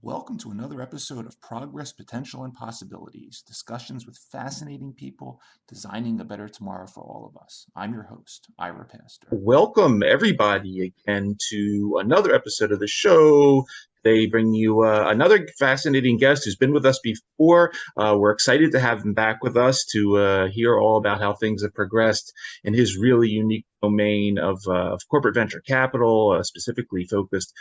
Welcome to another episode of Progress, Potential, and Possibilities, discussions with fascinating people designing a better tomorrow for all of us. I'm your host, Ira Pastor. Welcome, everybody, again to another episode of the show. They bring you another fascinating guest who's been with us before. We're excited to have him back with us to hear all about how things have progressed in his really unique domain of corporate venture capital, specifically focused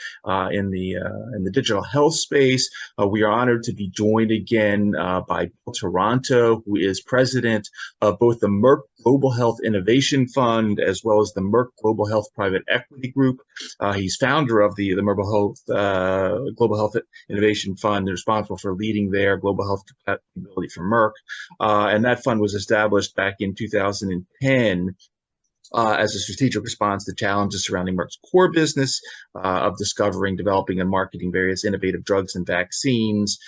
in the digital health space. We are honored to be joined again by Bill Taranto, who is president of both the Merck Global Health Innovation Fund as well as the Merck Global Health Private Equity Group. He's founder of the Global Health Innovation Fund, responsible for leading their global health capability for Merck. And that fund was established back in 2010 as a strategic response to challenges surrounding Merck's core business of discovering, developing, and marketing various innovative drugs and vaccines.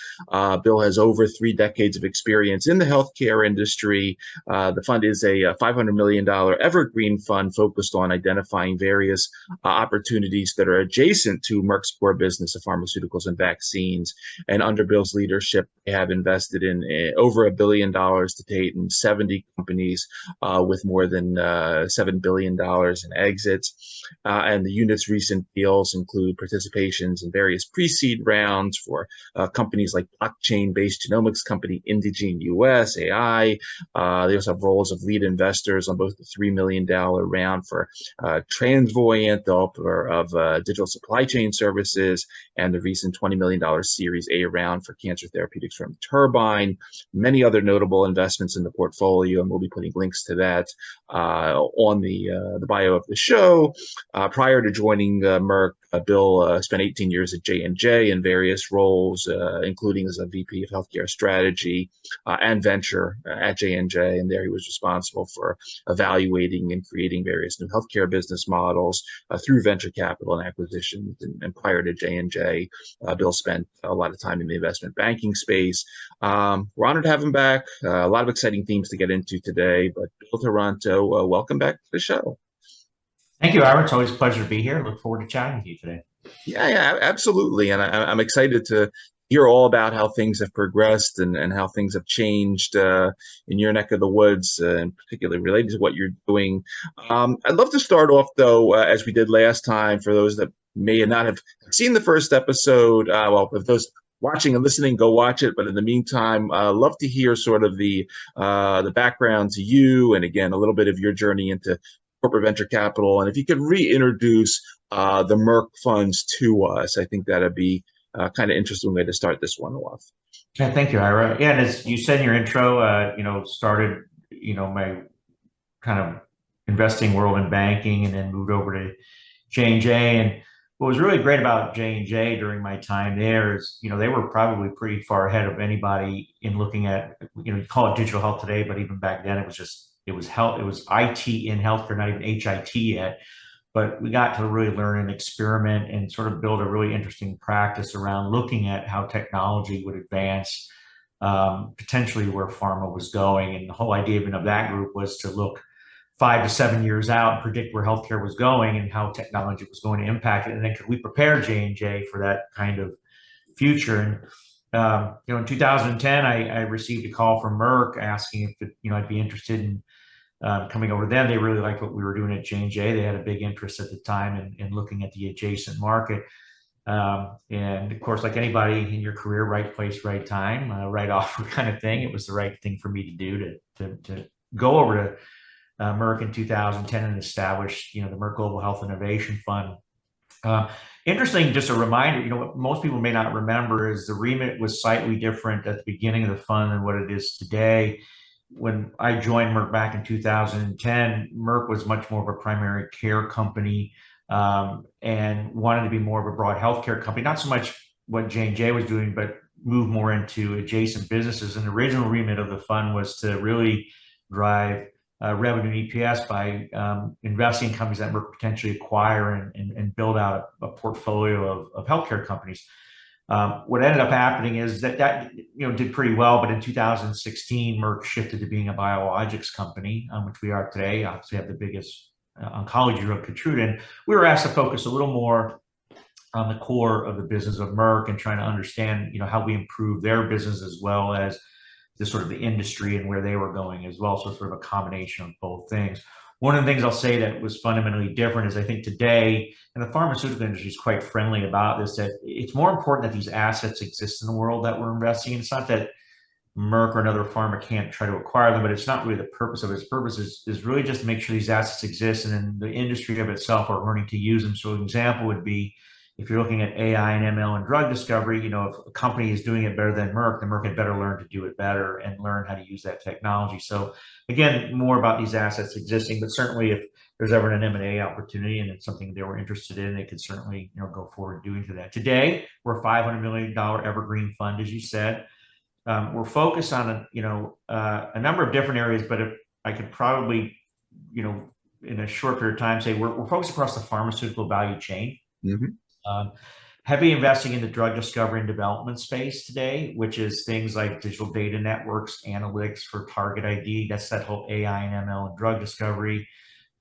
Bill has over 3 decades of experience in the healthcare industry. The fund is a $500 million evergreen fund focused on identifying various opportunities that are adjacent to Merck's core business of pharmaceuticals and vaccines. And under Bill's leadership, they have invested in over $1 billion to date in 70 companies with more than $7 billion in exits. And the unit's recent deals include participations in various pre-seed rounds for companies like blockchain-based genomics company IndyGeneUS AI. They also have roles of lead investors on both the $3 million round for TransVoyant, developer of digital supply chain services, and the recent $20 million Series A round for cancer therapeutics from Turbine. Many other notable investments in the portfolio, and we'll be putting links to that on the bio of the show. Prior to joining Merck, Bill spent 18 years at J&J in various roles, including as a VP of Healthcare Strategy and Venture at J&J. And there he was responsible for evaluating and creating various new healthcare business models through venture capital and acquisitions. And prior to J&J, Bill spent a lot of time in the investment banking space. We're honored to have him back. A lot of exciting themes to get into today, but Bill Taranto, welcome back to the show. Thank you, Ira. It's always a pleasure to be here. Look forward to chatting with you today. Yeah, absolutely. And I'm excited to hear all about how things have progressed and how things have changed in your neck of the woods, and particularly related to what you're doing. I'd love to start off, though, as we did last time, for those that may not have seen the first episode. Well, if those watching and listening, go watch it. But in the meantime, love to hear sort of the background to you, and again, a little bit of your journey into corporate venture capital. And if you could reintroduce the Merck funds to us, I think that'd be kind of interesting way to start this one off. Yeah, thank you, Ira. Yeah, and as you said in your intro, started, my kind of investing world in banking, and then moved over to J&J. And what was really great about J&J during my time there is, they were probably pretty far ahead of anybody in looking at, you call it digital health today, but even back then it was health, it was IT in healthcare, not even HIT yet. But we got to really learn and experiment and sort of build a really interesting practice around looking at how technology would advance potentially where pharma was going. And the whole idea even of that group was to look 5 to 7 years out and predict where healthcare was going and how technology was going to impact it. And then could we prepare J&J for that kind of future? And in 2010, I received a call from Merck asking if I'd be interested in coming over to them. They really liked what we were doing at J&J. They had a big interest at the time in looking at the adjacent market. And of course, like anybody in your career, right place, right time, right offer kind of thing. It was the right thing for me to do to go over to Merck in 2010 and established, the Merck Global Health Innovation Fund. Interesting, just a reminder, what most people may not remember is the remit was slightly different at the beginning of the fund than what it is today. When I joined Merck back in 2010, Merck was much more of a primary care company and wanted to be more of a broad healthcare company, not so much what J&J was doing, but move more into adjacent businesses. And the original remit of the fund was to really drive revenue and EPS by investing in companies that Merck potentially acquire and build out a portfolio of healthcare companies. What ended up happening is that did pretty well, but in 2016, Merck shifted to being a biologics company, which we are today. Obviously, have the biggest oncology drug, Keytruda. We were asked to focus a little more on the core of the business of Merck and trying to understand, how we improve their business as well as the sort of the industry and where they were going as well. So sort of a combination of both things. One of the things I'll say that was fundamentally different is I think today, and the pharmaceutical industry is quite friendly about this, that it's more important that these assets exist in the world that we're investing in. It's not that Merck or another pharma can't try to acquire them, but it's not really the purpose of it. Its purpose is really just to make sure these assets exist and then the industry of itself are learning to use them. So an example would be, if you're looking at AI and ML and drug discovery, if a company is doing it better than Merck, then Merck had better learn to do it better and learn how to use that technology. So again, more about these assets existing, but certainly if there's ever an M&A opportunity and it's something they were interested in, they could certainly go forward doing to that. Today, we're a $500 million evergreen fund, as you said. We're focused on a number of different areas, but if I could probably, in a short period of time, say we're focused across the pharmaceutical value chain. Mm-hmm. Heavy investing in the drug discovery and development space today, which is things like digital data networks, analytics for target ID. That's that whole AI and ML and drug discovery.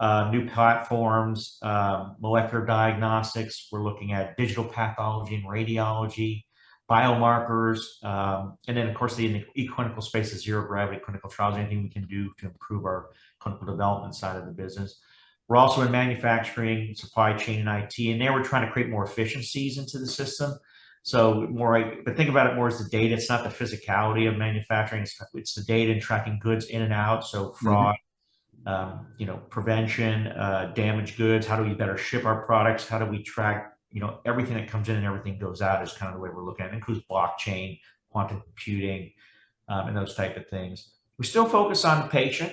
New platforms, molecular diagnostics. We're looking at digital pathology and radiology, biomarkers, and then of course in the e-clinical space, the zero gravity clinical trials, anything we can do to improve our clinical development side of the business. We're also in manufacturing, supply chain, and IT, and there we're trying to create more efficiencies into the system. So but think about it more as the data. It's not the physicality of manufacturing. It's the data and tracking goods in and out. So fraud, prevention, damaged goods. How do we better ship our products? How do we track, everything that comes in and everything goes out is kind of the way we're looking at it. It includes blockchain, quantum computing, and those type of things. We still focus on the patient.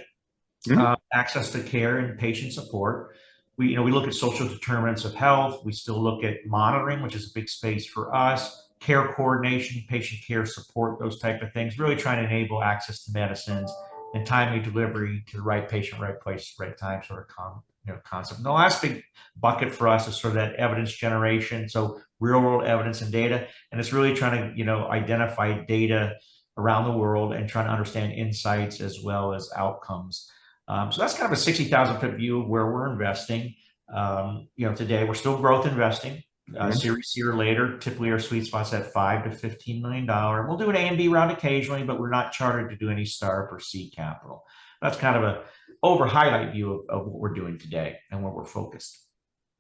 Access to care and patient support. We look at social determinants of health. We still look at monitoring, which is a big space for us, care coordination, patient care support, those type of things, really trying to enable access to medicines and timely delivery to the right patient, right place, right time sort of concept. And the last big bucket for us is sort of that evidence generation. So real world evidence and data. And it's really trying to, identify data around the world and trying to understand insights as well as outcomes. So that's kind of a 60,000 foot view of where we're investing. Today we're still growth investing. Series C or later, typically our sweet spot's at $5 to $15 million. We'll do an A and B round occasionally, but we're not chartered to do any startup or seed capital. That's kind of a over highlight view of what we're doing today and where we're focused.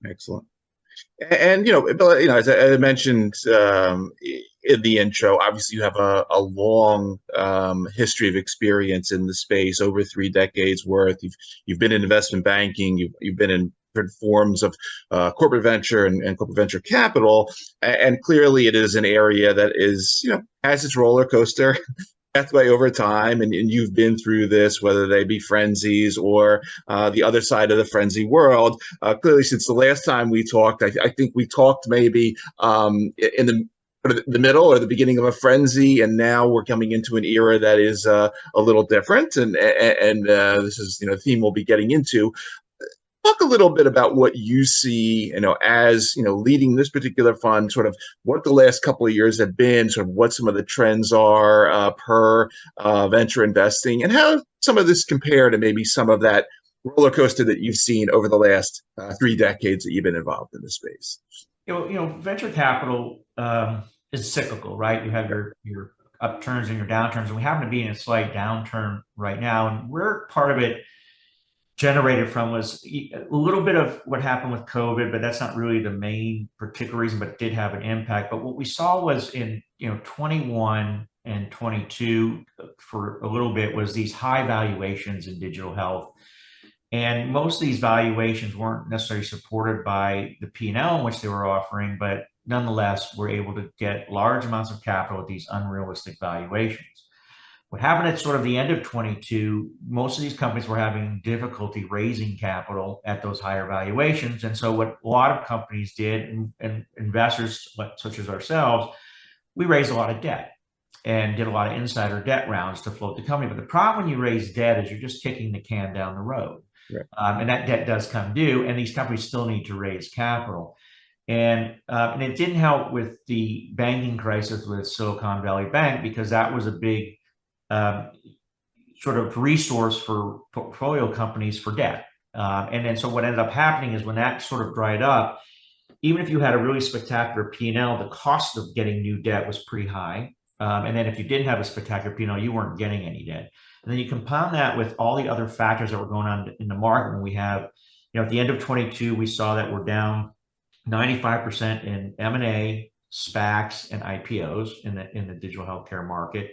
Excellent. And as I mentioned in the intro, obviously you have a long history of experience in the space, over 3 decades worth. You've been in investment banking. You've been in different forms of corporate venture and corporate venture capital, and clearly it is an area that is has its roller coaster pathway over time, and you've been through this, whether they be frenzies or the other side of the frenzy world. Clearly, since the last time we talked, I think we talked maybe in the middle or the beginning of a frenzy, and now we're coming into an era that is a little different, and this is a theme we'll be getting into. Talk a little bit about what you see, as leading this particular fund, sort of what the last couple of years have been, sort of what some of the trends are per venture investing, and how some of this compare to maybe some of that roller coaster that you've seen over the last 3 decades that you've been involved in the space. Venture capital is cyclical, right? You have your upturns and your downturns, and we happen to be in a slight downturn right now, and we're part of it. Generated from was a little bit of what happened with COVID, but that's not really the main particular reason, but it did have an impact. But what we saw was in 21 and 22 for a little bit was these high valuations in digital health. And most of these valuations weren't necessarily supported by the P&L in which they were offering, but nonetheless were able to get large amounts of capital at these unrealistic valuations. What happened at sort of the end of 22, most of these companies were having difficulty raising capital at those higher valuations. And so what a lot of companies did, and investors such as ourselves, we raised a lot of debt and did a lot of insider debt rounds to float the company. But the problem when you raise debt is you're just kicking the can down the road. Right. And that debt does come due, and these companies still need to raise capital. And it didn't help with the banking crisis with Silicon Valley Bank, because that was a big sort of resource for portfolio companies for debt. And then so what ended up happening is when that sort of dried up, even if you had a really spectacular P&L, the cost of getting new debt was pretty high. And then if you didn't have a spectacular P&L, you weren't getting any debt. And then you compound that with all the other factors that were going on in the market. When we have, at the end of 22, we saw that we're down 95% in M&A, SPACs, and IPOs in the digital healthcare market.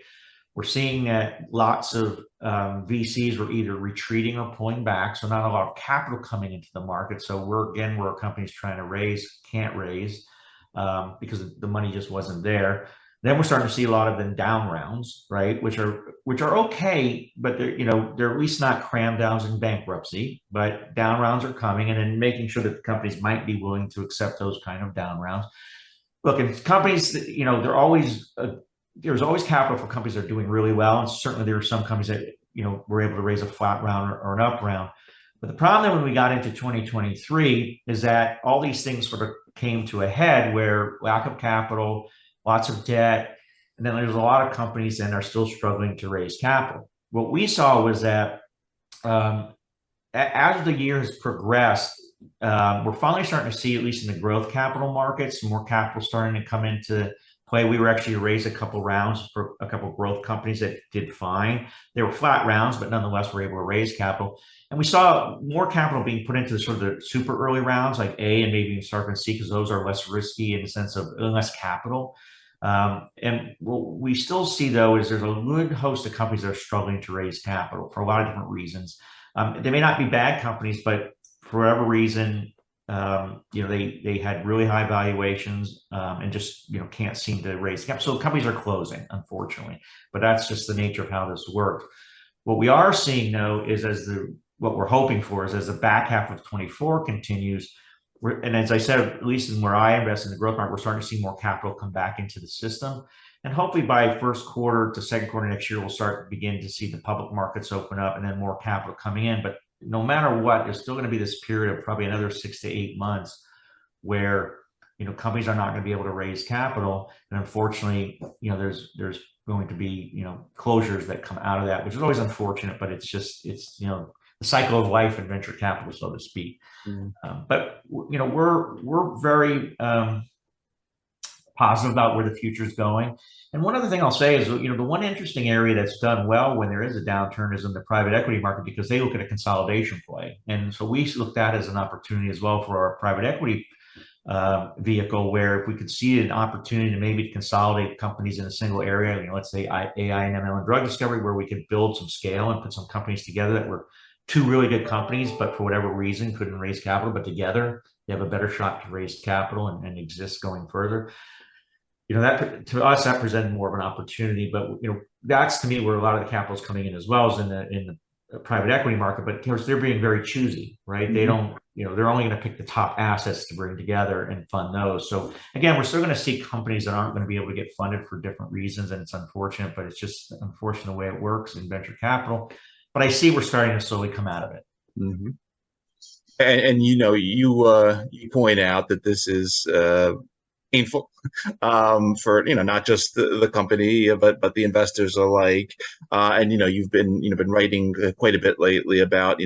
We're seeing that lots of VCs were either retreating or pulling back, so not a lot of capital coming into the market. So we're companies trying to raise, can't raise because the money just wasn't there. Then we're starting to see a lot of them down rounds, right? Which are okay, but they're at least not cram downs in bankruptcy. But down rounds are coming, and then making sure that the companies might be willing to accept those kind of down rounds. Look, and companies, there's always capital for companies that are doing really well, and certainly there are some companies that were able to raise a flat round or an up round. But the problem when we got into 2023 is that all these things sort of came to a head, where lack of capital, lots of debt, and then there's a lot of companies that are still struggling to raise capital. What we saw was that as the year has progressed, we're finally starting to see, at least in the growth capital markets, more capital starting to come into play. We were actually raised a couple rounds for a couple of growth companies that did fine. They were flat rounds, but nonetheless were able to raise capital. And we saw more capital being put into the sort of the super early rounds, like A and maybe start and C, because those are less risky in the sense of less capital. And what we still see, though, is there's a good host of companies that are struggling to raise capital for a lot of different reasons. They may not be bad companies, but for whatever reason, they had really high valuations and just can't seem to raise capital. So companies are closing, unfortunately, but that's just the nature of how this works. What we are seeing, though, is what we're hoping for is as the back half of 24 continues, and as I said, at least in where I invest in the growth market, we're starting to see more capital come back into the system. And hopefully by first quarter to second quarter next year, we'll start to begin to see the public markets open up and then more capital coming in. But no matter what, there's still going to be this period of probably another 6 to 8 months where companies are not going to be able to raise capital, and unfortunately, there's going to be closures that come out of that, which is always unfortunate. But it's the cycle of life in venture capital, so to speak. But we're very positive about where the future is going. And one other thing I'll say is, the one interesting area that's done well when there is a downturn is in the private equity market, because they look at a consolidation play. And so we looked at it as an opportunity as well for our private equity vehicle, where if we could see an opportunity to maybe consolidate companies in a single area, let's say AI and ML and drug discovery, where we could build some scale and put some companies together that were two really good companies, but for whatever reason couldn't raise capital, but together they have a better shot to raise capital and exist going further. That to us, that presented more of an opportunity. But that's to me where a lot of the capital is coming in, as well as in the private equity market. But they're being very choosy, right? They don't, they're only going to pick the top assets to bring together and fund those. So again, we're still going to see companies that aren't going to be able to get funded for different reasons, and it's unfortunate, but it's just unfortunate the way it works in venture capital. But I see we're starting to slowly come out of it. Mm-hmm. And you point out that this is painful for not just the company, but the investors alike. And you've been writing quite a bit lately about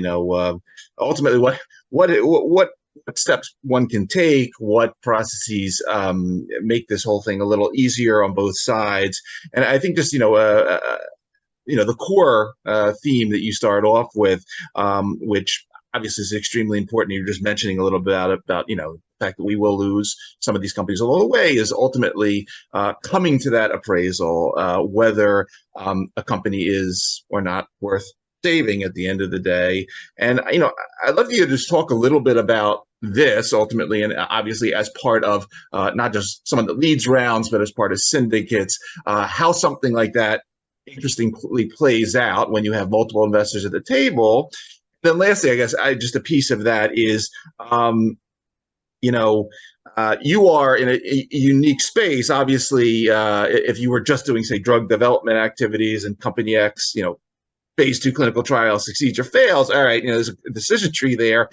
ultimately what steps one can take, what processes make this whole thing a little easier on both sides. And I think just the core theme that you start off with, which obviously is extremely important. You're just mentioning a little bit about the fact that we will lose some of these companies along the way, is ultimately coming to that appraisal, whether a company is or not worth saving at the end of the day. And, I'd love you to just talk a little bit about this ultimately, and obviously as part of not just some of the leads rounds, but as part of syndicates, how something like that interestingly plays out when you have multiple investors at the table. Then lastly, I guess just a piece of that is, you are in a unique space. Obviously, if you were just doing, say, drug development activities and company X, phase 2 clinical trial succeeds or fails, all right, there's a decision tree there.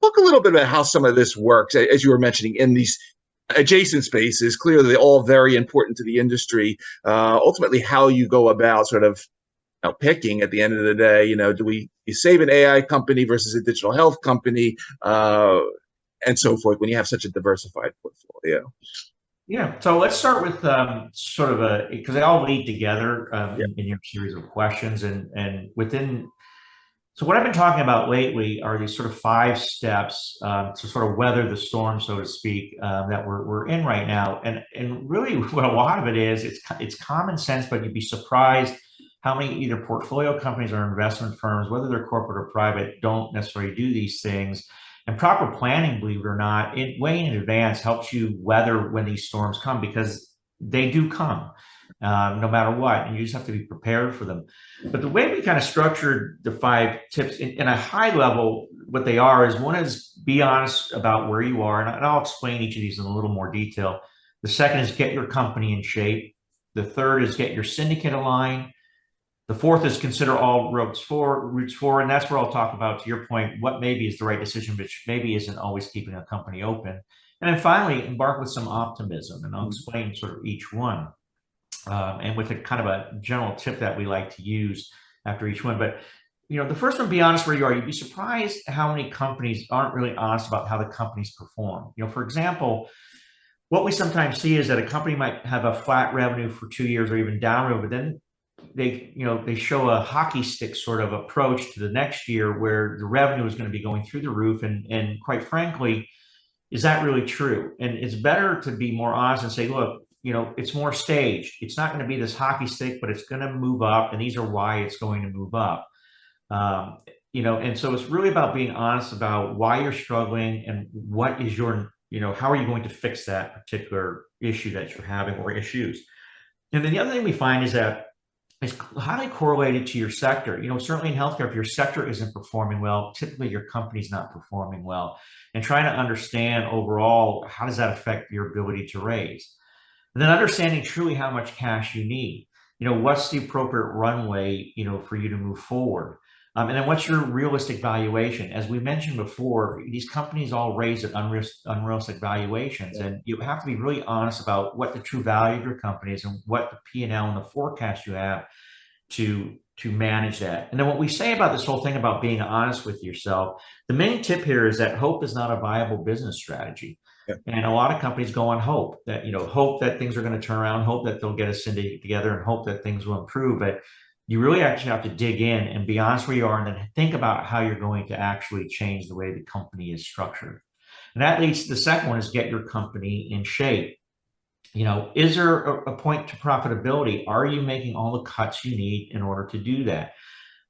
Talk a little bit about how some of this works, as you were mentioning, in these adjacent spaces. Clearly, they're all very important to the industry. Ultimately, how you go about sort of picking at the end of the day, do you save an AI company versus a digital health company, and so forth, when you have such a diversified portfolio? Yeah, so let's start with sort of because they all lead together Yeah. in your series of questions, and within. So what I've been talking about lately are these sort of 5 steps to sort of weather the storm, so to speak, that we're in right now. And really, what a lot of it is, it's common sense, but you'd be surprised how many either portfolio companies or investment firms, whether they're corporate or private, don't necessarily do these things. And proper planning, believe it or not, way in advance helps you weather when these storms come, because they do come, no matter what, and you just have to be prepared for them. But the way we kind of structured the 5 tips in a high level, what they are is, one is be honest about where you are, and I'll explain each of these in a little more detail. The second is get your company in shape. The third is get your syndicate aligned. The fourth is consider all routes forward, and that's where I'll talk about, to your point, what maybe is the right decision, which maybe isn't always keeping a company open. And then finally, embark with some optimism, and I'll explain sort of each one, and with a kind of a general tip that we like to use after each one. But the first one, be honest where you are. You'd be surprised how many companies aren't really honest about how the companies perform. For example, what we sometimes see is that a company might have a flat revenue for 2 years or even down revenue, but then they show a hockey stick sort of approach to the next year, where the revenue is going to be going through the roof. And quite frankly, is that really true? And it's better to be more honest and say, look, it's more staged. It's not going to be this hockey stick, but it's going to move up, and these are why it's going to move up. And so it's really about being honest about why you're struggling and what is your, how are you going to fix that particular issue that you're having, or issues. And then the other thing we find is that it's highly correlated to your sector. Certainly in healthcare, if your sector isn't performing well, typically your company's not performing well. And trying to understand overall, how does that affect your ability to raise? And then understanding truly how much cash you need. What's the appropriate runway, for you to move forward? And then what's your realistic valuation? As we mentioned before, these companies all raise at unrealistic valuations, and you have to be really honest about what the true value of your company is and what the P&L and the forecast you have to manage that. And then what we say about this whole thing about being honest with yourself, the main tip here is that hope is not a viable business strategy. Yeah. And a lot of companies go on hope that, hope that things are going to turn around, hope that they'll get a syndicate together, and hope that things will improve. But you really actually have to dig in and be honest where you are, and then think about how you're going to actually change the way the company is structured. And that leads to the second one, is get your company in shape. Is there a point to profitability? Are you making all the cuts you need in order to do that?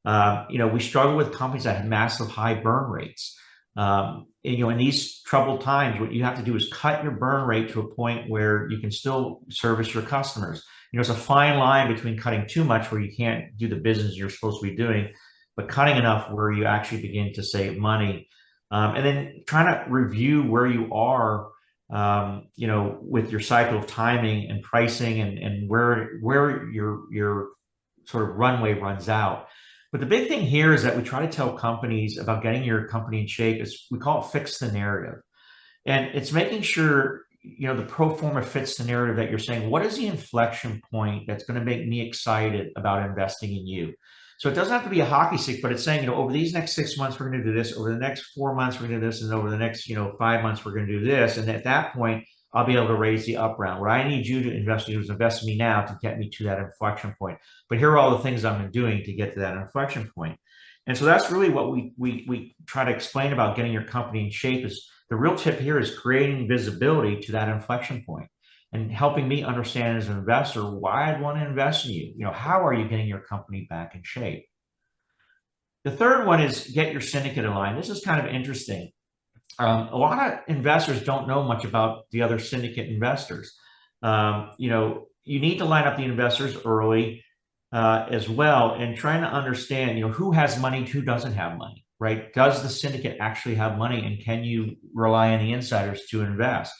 We struggle with companies that have massive high burn rates. In these troubled times, what you have to do is cut your burn rate to a point where you can still service your customers. It's a fine line between cutting too much, where you can't do the business you're supposed to be doing, but cutting enough where you actually begin to save money. And then trying to review where you are, with your cycle of timing and pricing, and where your sort of runway runs out. But the big thing here is that we try to tell companies about getting your company in shape is, we call it fix the narrative. And it's making sure, the pro forma fits the narrative that you're saying, what is the inflection point that's going to make me excited about investing in you? So it doesn't have to be a hockey stick, but it's saying, over these next 6 months, we're going to do this. Over the next 4 months, we're going to do this. And over the next, 5 months, we're going to do this. And at that point, I'll be able to raise the up round. What I need you to invest in is invest in me now to get me to that inflection point. But here are all the things I'm doing to get to that inflection point. And so that's really what we try to explain about getting your company in shape. Is the real tip here is creating visibility to that inflection point, and helping me understand as an investor why I'd want to invest in you. How are you getting your company back in shape? The third one is get your syndicate aligned. This is kind of interesting. A lot of investors don't know much about the other syndicate investors. You need to line up the investors early as well, and trying to understand, who has money, who doesn't have money, right? Does the syndicate actually have money, and can you rely on the insiders to invest?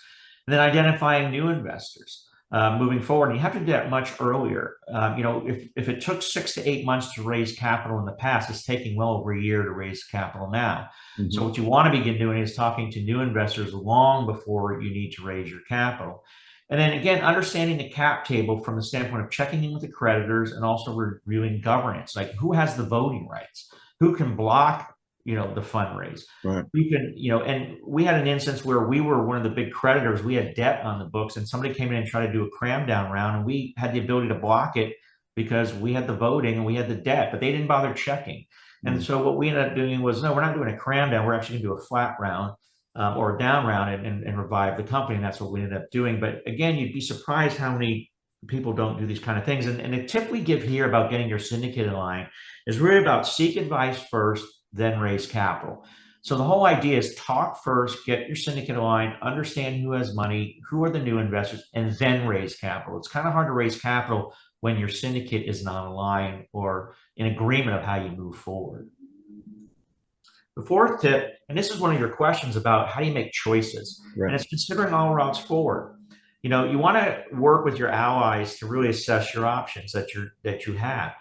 And then identifying new investors moving forward. And you have to do that much earlier. If it took 6 to 8 months to raise capital in the past, it's taking well over a year to raise capital now. Mm-hmm. So what you want to begin doing is talking to new investors long before you need to raise your capital. And then again, understanding the cap table from the standpoint of checking in with the creditors and also reviewing governance, like who has the voting rights, who can block, the fundraise. Right. We can, and we had an instance where we were one of the big creditors. We had debt on the books, and somebody came in and tried to do a cram down round, and we had the ability to block it because we had the voting and we had the debt, but they didn't bother checking. Mm-hmm. And so what we ended up doing was, no, we're not doing a cram down. We're actually going to do a flat round. Or a down round and revive the company. And that's what we ended up doing. But again, you'd be surprised how many people don't do these kind of things. And the tip we give here about getting your syndicate in line is really about seek advice first, then raise capital. So the whole idea is talk first, get your syndicate aligned, understand who has money, who are the new investors, and then raise capital. It's kind of hard to raise capital when your syndicate is not aligned or in agreement of how you move forward. The fourth tip, and this is one of your questions about how do you make choices, right. And it's considering all routes forward. You want to work with your allies to really assess your options that you have.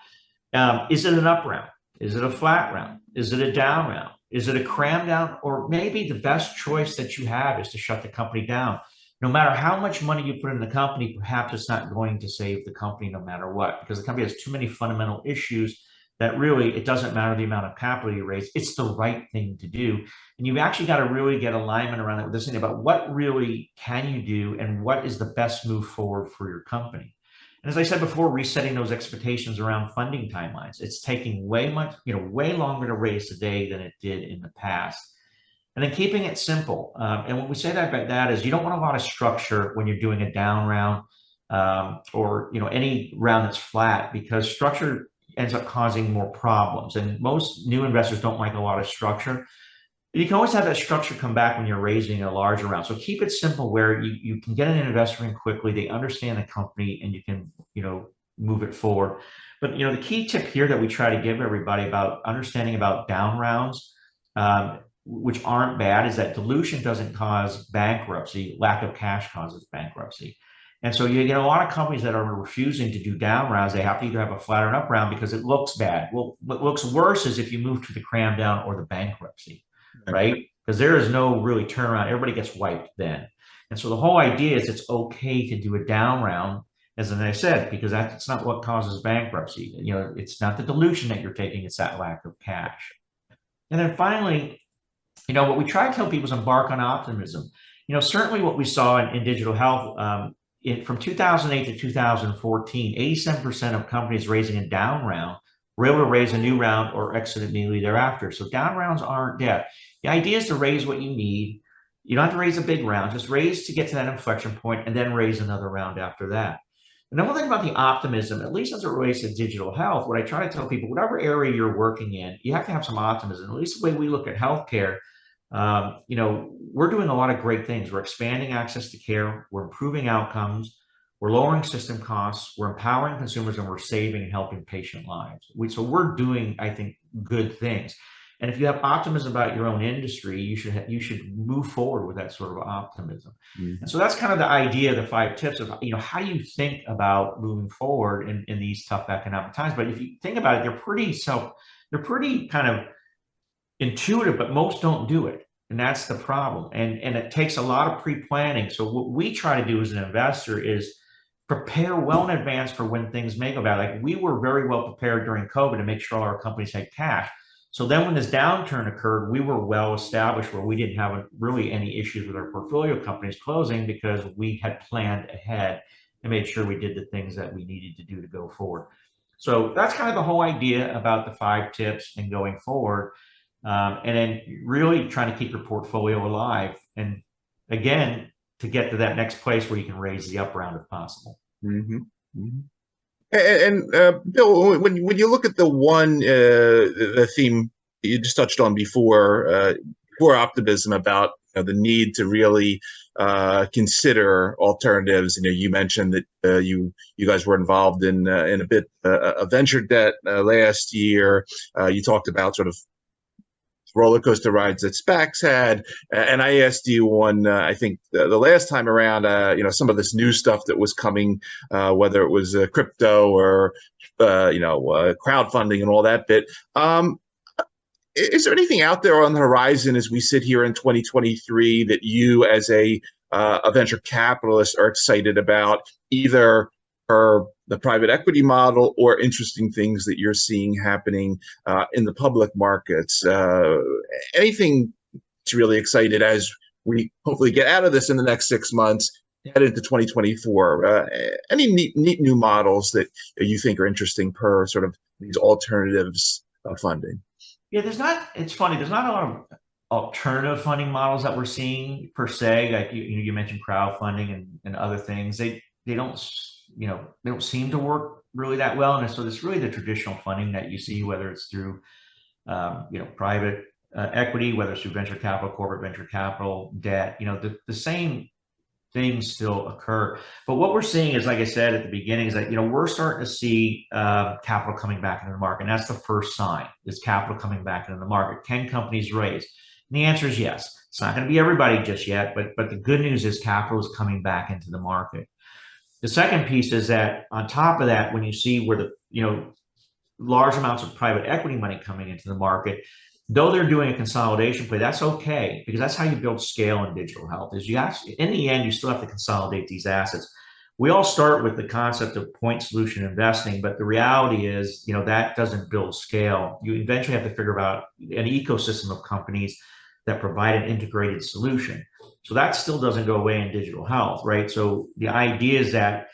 Is it an up round? Is it a flat round? Is it a down round? Is it a cram down? Or maybe the best choice that you have is to shut the company down. No matter how much money you put in the company, perhaps it's not going to save the company no matter what, because the company has too many fundamental issues that really, it doesn't matter the amount of capital you raise. It's the right thing to do. And you've actually got to really get alignment around that with this thing about what really can you do and what is the best move forward for your company. And as I said before, resetting those expectations around funding timelines. It's taking way longer to raise today than it did in the past. And then keeping it simple. And when we say that about that is you don't want a lot of structure when you're doing a down round or any round that's flat, because structure ends up causing more problems. And most new investors don't like a lot of structure. You can always have that structure come back when you're raising a larger round. So keep it simple where you can get an investor in quickly, they understand the company, and you can, move it forward. But, the key tip here that we try to give everybody about understanding about down rounds, which aren't bad, is that dilution doesn't cause bankruptcy. Lack of cash causes bankruptcy. And so you get a lot of companies that are refusing to do down rounds. They have to either have a flat or an up round because it looks bad. Well, what looks worse is if you move to the cram down or the bankruptcy, right? Because there is no really turnaround. Everybody gets wiped then. And so the whole idea is it's okay to do a down round, as I said, because that's not what causes bankruptcy. It's not the dilution that you're taking, it's that lack of cash. And then finally, what we try to tell people is embark on optimism. Certainly what we saw in digital health, from 2008 to 2014, 87% of companies raising a down round were able to raise a new round or exit immediately thereafter. So down rounds aren't dead. The idea is to raise what you need. You don't have to raise a big round, just raise to get to that inflection point and then raise another round after that. Another thing about the optimism, at least as it relates to digital health, what I try to tell people, whatever area you're working in, you have to have some optimism. At least the way we look at healthcare, we're doing a lot of great things. We're expanding access to care. We're improving outcomes. We're lowering system costs. We're empowering consumers, and we're saving and helping patient lives. So we're doing, I think, good things. And if you have optimism about your own industry, you should move forward with that sort of optimism. Mm-hmm. And so that's kind of the idea of the 5 tips of how do you think about moving forward in these tough economic times. But if you think about it, they're pretty kind of intuitive, but most don't do it. And that's the problem. And it takes a lot of pre-planning. So what we try to do as an investor is prepare well in advance for when things may go bad. Like we were very well prepared during COVID to make sure all our companies had cash. So then when this downturn occurred, we were well established where we didn't have really any issues with our portfolio companies closing because we had planned ahead and made sure we did the things that we needed to do to go forward. So that's kind of the whole idea about the 5 tips and going forward. And then really trying to keep your portfolio alive. And again, to get to that next place where you can raise the up round if possible. Mm-hmm. Mm-hmm. And Bill, when you look at the theme you just touched on before optimism about the need to really consider alternatives. You mentioned that you guys were involved in a bit of venture debt last year. You talked about sort of roller coaster rides that SPACs had, and I asked you on I think the last time around, some of this new stuff that was coming, whether it was crypto or crowdfunding and all that bit. Is there anything out there on the horizon as we sit here in 2023 that you, as a venture capitalist, are excited about, either for the private equity model or interesting things that you're seeing happening in the public markets? Anything that's really excited as we hopefully get out of this in the next 6 months, head into 2024? Any neat new models that you think are interesting per sort of these alternatives of funding? Yeah, it's funny, there's not a lot of alternative funding models that we're seeing per se. Like you mentioned crowdfunding and other things. They don't, they don't seem to work really that well. And so it's really the traditional funding that you see, whether it's through, private equity, whether it's through venture capital, corporate venture capital, debt, the same things still occur. But what we're seeing is, like I said at the beginning, is that, we're starting to see capital coming back into the market. And that's the first sign, is capital coming back into the market. Can companies raise? And the answer is yes. It's not going to be everybody just yet, but the good news is capital is coming back into the market. The second piece is that on top of that, when you see where large amounts of private equity money coming into the market, though they're doing a consolidation play, that's okay, because that's how you build scale in digital health. Is in the end, you still have to consolidate these assets. We all start with the concept of point solution investing, but the reality is, that doesn't build scale. You eventually have to figure out an ecosystem of companies that provide an integrated solution. So that still doesn't go away in digital health, right? So the idea is that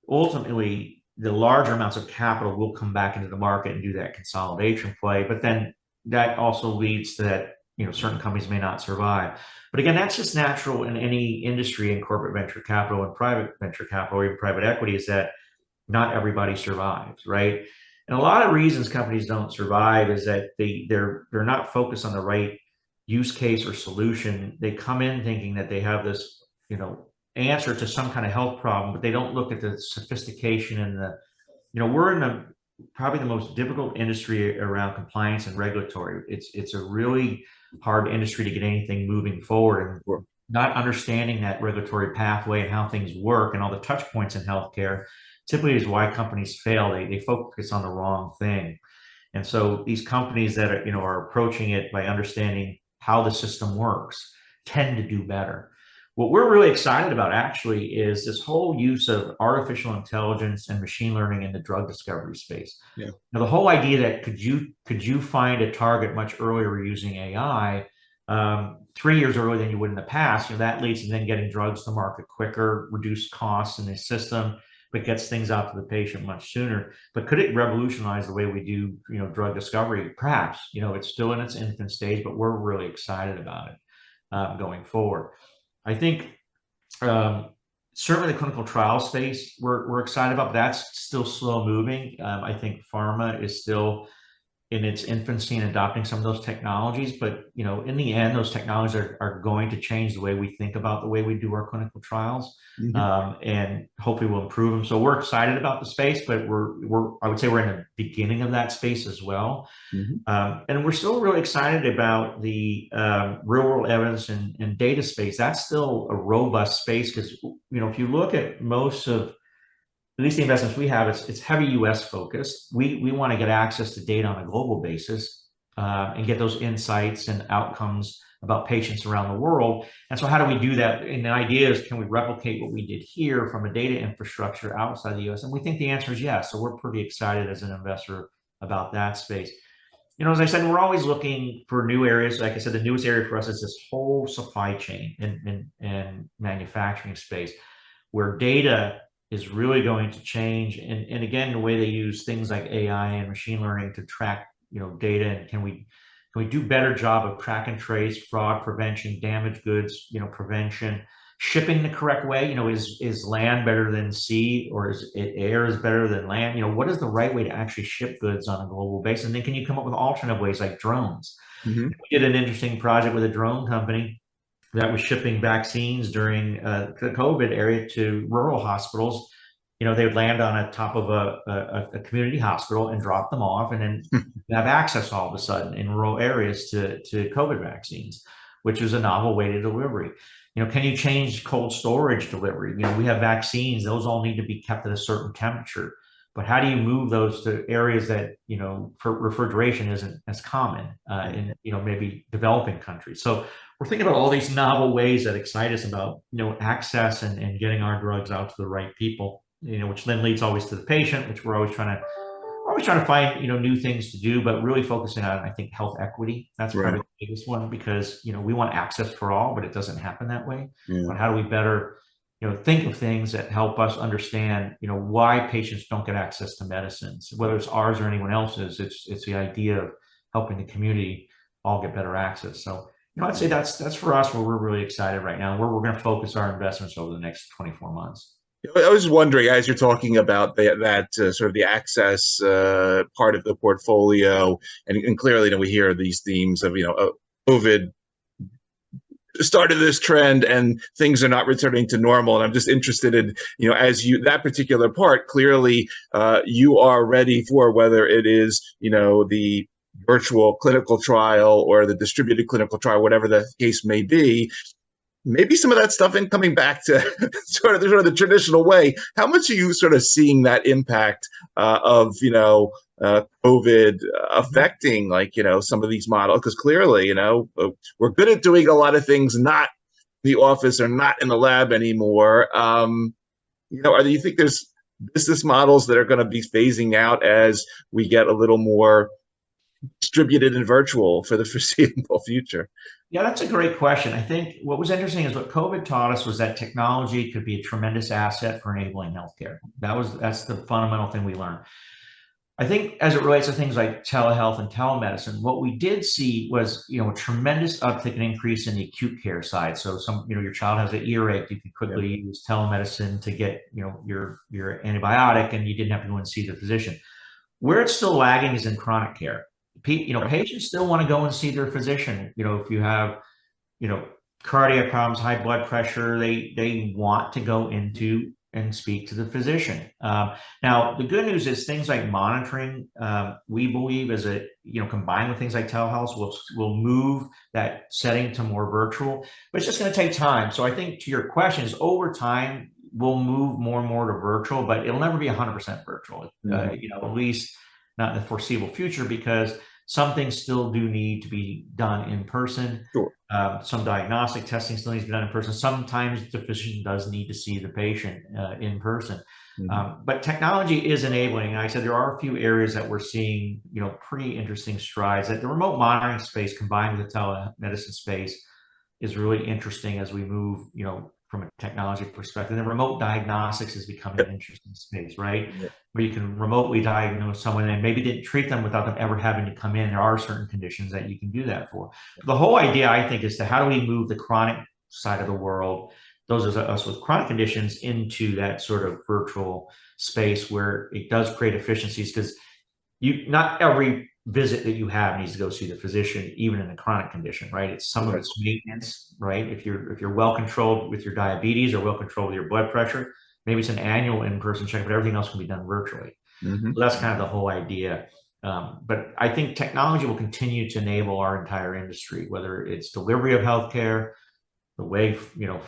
ultimately the larger amounts of capital will come back into the market and do that consolidation play. But then that also leads to that, certain companies may not survive. But again, that's just natural in any industry, in corporate venture capital and private venture capital or even private equity, is that not everybody survives, right? And a lot of reasons companies don't survive is that they're not focused on the right use case or solution. They come in thinking that they have this, answer to some kind of health problem, but they don't look at the sophistication and we're in probably the most difficult industry around compliance and regulatory. It's a really hard industry to get anything moving forward, and not understanding that regulatory pathway and how things work and all the touch points in healthcare typically is why companies fail. They focus on the wrong thing. And so these companies that are approaching it by understanding how the system works tend to do better. What we're really excited about actually is this whole use of artificial intelligence and machine learning in the drug discovery space. Yeah. Now, the whole idea that could you find a target much earlier using AI, 3 years earlier than you would in the past, that leads to then getting drugs to market quicker, reduce costs in the system, but gets things out to the patient much sooner. But could it revolutionize the way we do, drug discovery? Perhaps. It's still in its infant stage, but we're really excited about it going forward. I think certainly the clinical trial space we're excited about, but that's still slow moving. I think pharma is still in its infancy in adopting some of those technologies, but in the end, those technologies are going to change the way we think about the way we do our clinical trials, and hopefully we'll improve them. So we're excited about the space, but I would say we're in the beginning of that space as well. And we're still really excited about the real world evidence and data space. That's still a robust space because, if you look at most of, at least the investments we have, it's heavy US focused. We want to get access to data on a global basis and get those insights and outcomes about patients around the world. And so how do we do that? And the idea is, can we replicate what we did here from a data infrastructure outside the US? And we think the answer is yes. So we're pretty excited as an investor about that space. As I said, we're always looking for new areas. Like I said, the newest area for us is this whole supply chain and manufacturing space, where data is really going to change. And again, the way they use things like AI and machine learning to track, data, and can we do better job of track and trace, fraud prevention, damaged goods, prevention, shipping the correct way? Is land better than sea, or is air is better than land? What is the right way to actually ship goods on a global basis? And then can you come up with alternative ways like drones? Mm-hmm. We did an interesting project with a drone company that was shipping vaccines during the COVID area to rural hospitals. They would land on a top of a community hospital and drop them off, and then have access all of a sudden in rural areas to COVID vaccines, which is a novel way to delivery. Can you change cold storage delivery? We have vaccines; those all need to be kept at a certain temperature. But how do you move those to areas that for refrigeration isn't as common in maybe developing countries? So we're thinking about all these novel ways that excite us about access and getting our drugs out to the right people. Which then leads always to the patient, which we're always trying to find new things to do, but really focusing on, I think, health equity. That's probably the biggest one, because we want access for all, but it doesn't happen that way. Yeah. But how do we better think of things that help us understand why patients don't get access to medicines, whether it's ours or anyone else's? It's the idea of helping the community all get better access. So I'd say that's for us where we're really excited right now, where we're going to focus our investments over the next 24 months. I was wondering, as you're talking about that sort of the access part of the portfolio, and clearly, we hear these themes of COVID started this trend and things are not returning to normal. And I'm just interested in as that particular part, clearly you are ready for, whether it is the virtual clinical trial or the distributed clinical trial, whatever the case may be. Maybe some of that stuff in coming back to sort of the traditional way. How much are you sort of seeing that impact of COVID affecting some of these models? Because clearly we're good at doing a lot of things not in the office or not in the lab anymore. Do you think there's business models that are going to be phasing out as we get a little more distributed and virtual for the foreseeable future? Yeah, that's a great question. I think what was interesting is what COVID taught us was that technology could be a tremendous asset for enabling healthcare. That's the fundamental thing we learned. I think as it relates to things like telehealth and telemedicine, what we did see was a tremendous uptick and increase in the acute care side. So your child has an earache, you could quickly use telemedicine to get your antibiotic, and you didn't have to go and see the physician. Where it's still lagging is in chronic care. Patients still want to go and see their physician. If you have, cardiac problems, high blood pressure, they want to go into and speak to the physician. Now, the good news is things like monitoring, we believe, combined with things like telehealth, will move that setting to more virtual, but it's just going to take time. So I think to your question is, over time, we'll move more and more to virtual, but it'll never be 100% virtual, at least not in the foreseeable future, because some things still do need to be done in person. Sure. Some diagnostic testing still needs to be done in person. Sometimes the physician does need to see the patient in person. But technology is enabling. And I said there are a few areas that we're seeing, pretty interesting strides. That the remote monitoring space combined with the telemedicine space is really interesting as we move, from a technology perspective. And remote diagnostics is becoming an interesting space, right? Yeah. Where you can remotely diagnose someone and maybe didn't treat them without them ever having to come in. There are certain conditions that you can do that for. The whole idea, I think, is to how do we move the chronic side of the world, those of us with chronic conditions, into that sort of virtual space where it does create efficiencies, because not every visit that you have needs to go see the physician, even in a chronic condition, right? It's some of it's maintenance, right? If you're well controlled with your diabetes or well controlled with your blood pressure, maybe it's an annual in-person check, but everything else can be done virtually. So that's kind of the whole idea. But I think technology will continue to enable our entire industry, whether it's delivery of healthcare, the way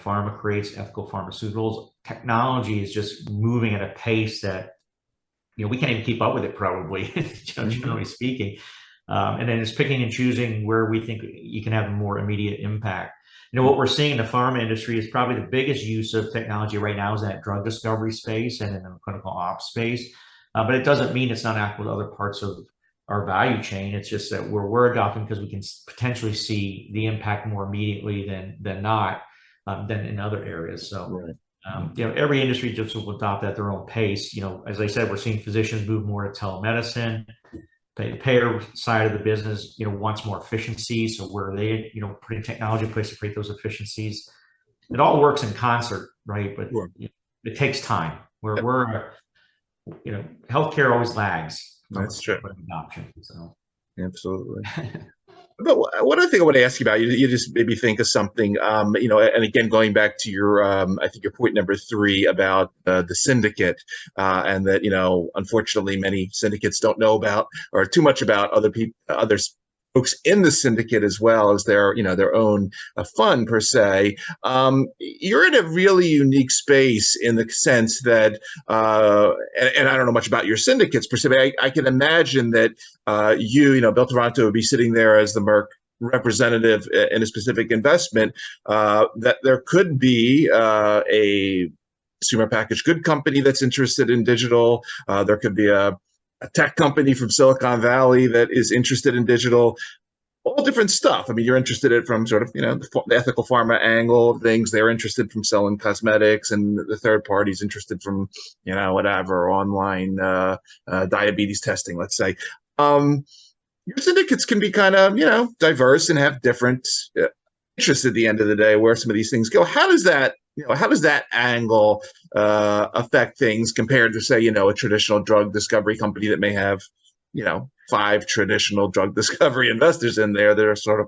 pharma creates ethical pharmaceuticals. Technology is just moving at a pace that we can't even keep up with it, probably, generally speaking. And then it's picking and choosing where we think you can have a more immediate impact. What we're seeing in the pharma industry is probably the biggest use of technology right now is that drug discovery space and in the clinical ops space. But it doesn't mean it's not applicable to other parts of our value chain. It's just that we're adopting because we can potentially see the impact more immediately than not than in other areas. So. Right. Every industry just will adopt at their own pace. As I said, we're seeing physicians move more to telemedicine. The payer side of the business, wants more efficiency. So where are they, putting technology in place to create those efficiencies? it all works in concert, right? But Sure. it takes time. Yep. Healthcare always lags from That's true. adoption. So Absolutely. But one other thing I want to ask you about, you just maybe think of something, and again, going back to your, I think your point number 3 about the syndicate, and that, unfortunately, many syndicates don't know about or too much about other folks in the syndicate as well as their own fund per se. You're in a really unique space in the sense that, and I don't know much about your syndicates per se, but I can imagine that Bill Taranto would be sitting there as the Merck representative in a specific investment, that there could be a consumer packaged good company that's interested in digital. There could be a tech company from Silicon Valley that is interested in digital. All different stuff. I mean, you're interested in it from sort of, the ethical pharma angle of things. They're interested from selling cosmetics, and the third party's interested from, whatever, online diabetes testing, let's say. Your syndicates can be kind of, diverse and have different interests at the end of the day where some of these things go. How does that angle affect things compared to, say, a traditional drug discovery company that may have, 5 traditional drug discovery investors in there that are sort of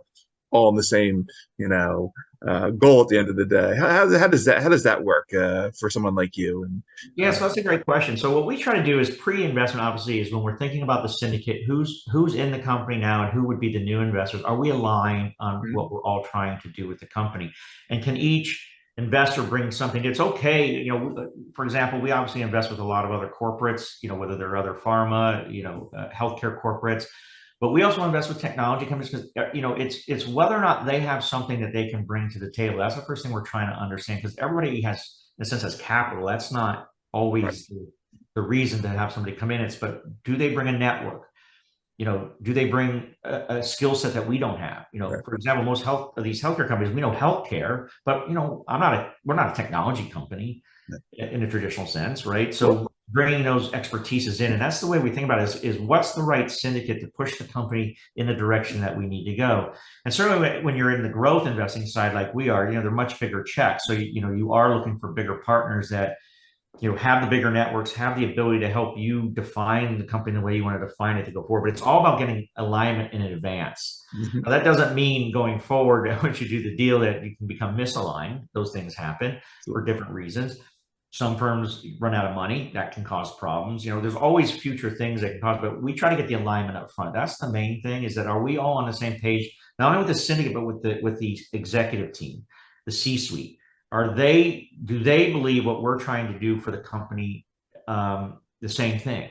all in the same, goal at the end of the day? How does that work for someone like you? Yeah, so that's a great question. So what we try to do is pre-investment, obviously, is when we're thinking about the syndicate, who's in the company now and who would be the new investors. Are we aligned on what we're all trying to do with the company? And can each investor bring something? It's okay. For example, we obviously invest with a lot of other corporates, whether they're other pharma, healthcare corporates. But we also invest with technology companies because it's whether or not they have something that they can bring to the table. That's the first thing we're trying to understand, because everybody has, in a sense, has capital. That's not always the reason to have somebody come in. But do they bring a network? Do they bring a skill set that we don't have? For example, most of these healthcare companies, we know healthcare, but we're not a technology company in a traditional sense, right? So bringing those expertises in, and that's the way we think about it, is what's the right syndicate to push the company in the direction that we need to go. And certainly when you're in the growth investing side like we are, they're much bigger checks. So you are looking for bigger partners that have the bigger networks, have the ability to help you define the company the way you want to define it to go forward. But it's all about getting alignment in advance. Now, that doesn't mean going forward, once you do the deal, that you can become misaligned. Those things happen for different reasons. Some firms run out of money. That can cause problems. There's always future things that can cause, but we try to get the alignment up front. That's the main thing, is that are we all on the same page, not only with the syndicate, but with the executive team, the C-suite? Do they believe what we're trying to do for the company the same thing?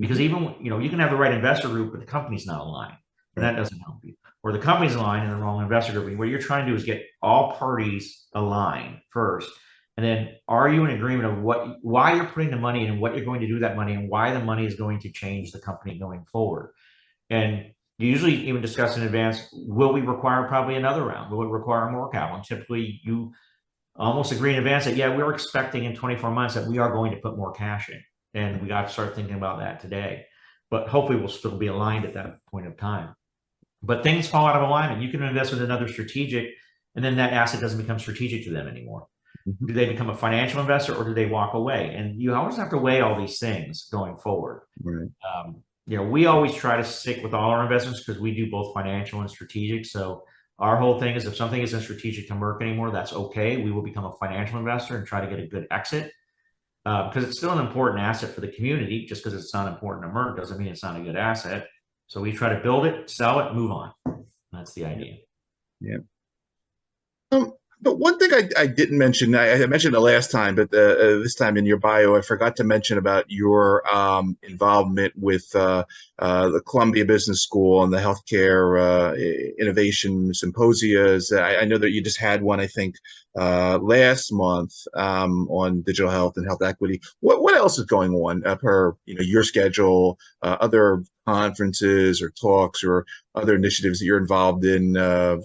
Because even, you can have the right investor group, but the company's not aligned, and that doesn't help you. Or the company's aligned in the wrong investor group. What you're trying to do is get all parties aligned first. And then, are you in agreement of why you're putting the money in and what you're going to do with that money, and why the money is going to change the company going forward? And you usually even discuss in advance, will we require probably another round? Will it require more capital? And typically you almost agree in advance that, yeah, we're expecting in 24 months that we are going to put more cash in. And we got to start thinking about that today. But hopefully we'll still be aligned at that point of time. But things fall out of alignment. You can invest with another strategic, and then that asset doesn't become strategic to them anymore. Do they become a financial investor, or do they walk away? And you always have to weigh all these things going forward. Right. We always try to stick with all our investments because we do both financial and strategic. So our whole thing is, if something isn't strategic to Merck anymore, that's okay. We will become a financial investor and try to get a good exit, because it's still an important asset for the community. Just because it's not important to Merck doesn't mean it's not a good asset. So we try to build it, sell it, move on. That's the idea. Yeah. But one thing I didn't mention, I mentioned it last time, but this time in your bio, I forgot to mention about your involvement with the Columbia Business School and the Healthcare Innovation Symposias. I know that you just had one, I think, last month on digital health and health equity. What else is going on per your schedule, other conferences or talks or other initiatives that you're involved in,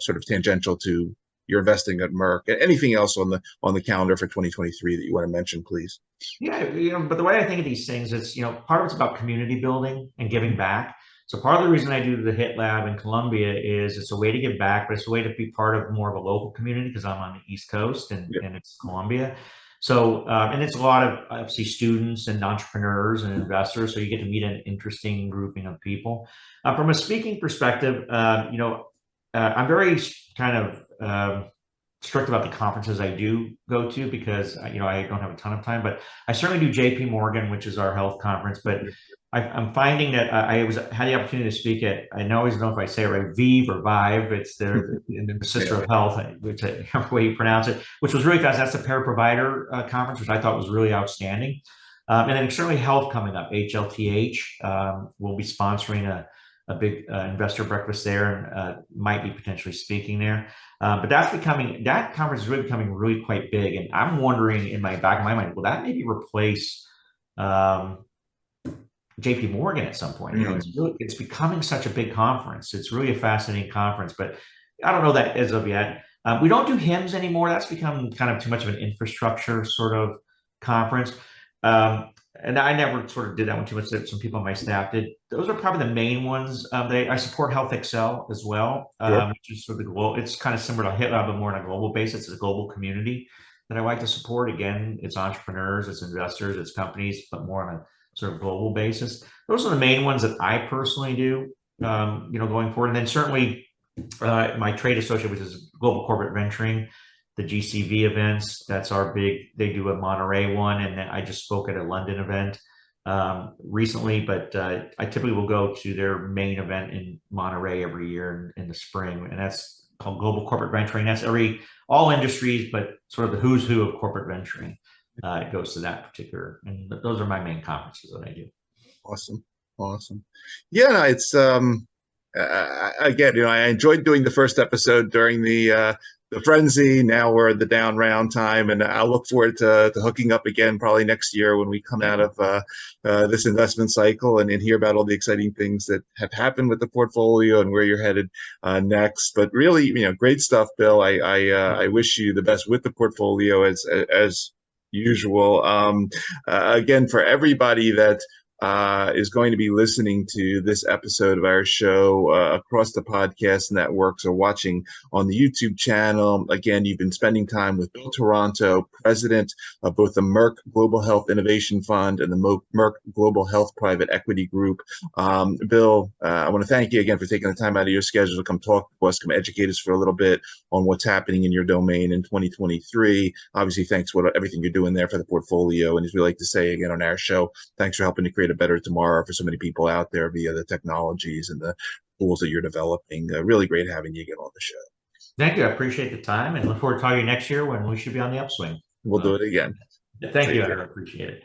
sort of tangential to you're investing at Merck? Anything else on the calendar for 2023 that you want to mention, please? Yeah, but the way I think of these things, it's part of it's about community building and giving back. So part of the reason I do the HIT Lab in Columbia is it's a way to give back, but it's a way to be part of more of a local community because I'm on the East Coast and it's Columbia. So, and it's a lot of obviously students and entrepreneurs and investors. So you get to meet an interesting grouping of people. From a speaking perspective, I'm very kind of strict about the conferences I do go to because I don't have a ton of time, but I certainly do JP Morgan, which is our health conference. But I'm finding that I had the opportunity to speak at, I always know if I say it right, Vive or Vive, it's the sister of health, whichever way you pronounce it, which was really fast. That's the para-provider conference, which I thought was really outstanding. And then certainly health coming up, HLTH will be sponsoring a big investor breakfast there and might be potentially speaking there. But that conference is really becoming really quite big. And I'm wondering in my back of my mind, will that maybe replace JP Morgan at some point? It's becoming such a big conference. It's really a fascinating conference, but I don't know that as of yet. We don't do HIMSS anymore. That's become kind of too much of an infrastructure sort of conference. And I never sort of did that one too much. Some people on my staff did. Those are probably the main ones. I support Health Excel as well, which is sort of the global. It's kind of similar to HitLab, but more on a global basis. It's a global community that I like to support. Again, it's entrepreneurs, it's investors, it's companies, but more on a sort of global basis. Those are the main ones that I personally do, going forward. And then certainly my trade associate, which is Global Corporate Venturing, the GCV events, that's our big, they do a Monterey one. And then I just spoke at a London event recently, but I typically will go to their main event in Monterey every year in the spring. And that's called Global Corporate Venturing. That's all industries, but sort of the who's who of corporate venturing. It goes to that particular, and those are my main conferences that I do. Awesome. Yeah, it's again, I enjoyed doing the first episode during the frenzy. Now we're at the down round time, and I look forward to hooking up again probably next year when we come out of this investment cycle and hear about all the exciting things that have happened with the portfolio and where you're headed next. But really, great stuff, Bill. I wish you the best with the portfolio as usual. Again, for everybody that is going to be listening to this episode of our show across the podcast networks or watching on the YouTube channel. Again, you've been spending time with Bill Taranto, president of both the Merck Global Health Innovation Fund and the Merck Global Health Private Equity Group. Bill, I want to thank you again for taking the time out of your schedule to come talk to us, come educate us for a little bit on what's happening in your domain in 2023. Obviously, thanks for everything you're doing there for the portfolio. And as we like to say again on our show, thanks for helping to create a better tomorrow for so many people out there via the technologies and the tools that you're developing. Really great having you again on the show. Thank you. I appreciate the time and look forward to talking to you next year when we should be on the upswing. We'll do it again. Thank you. I appreciate it.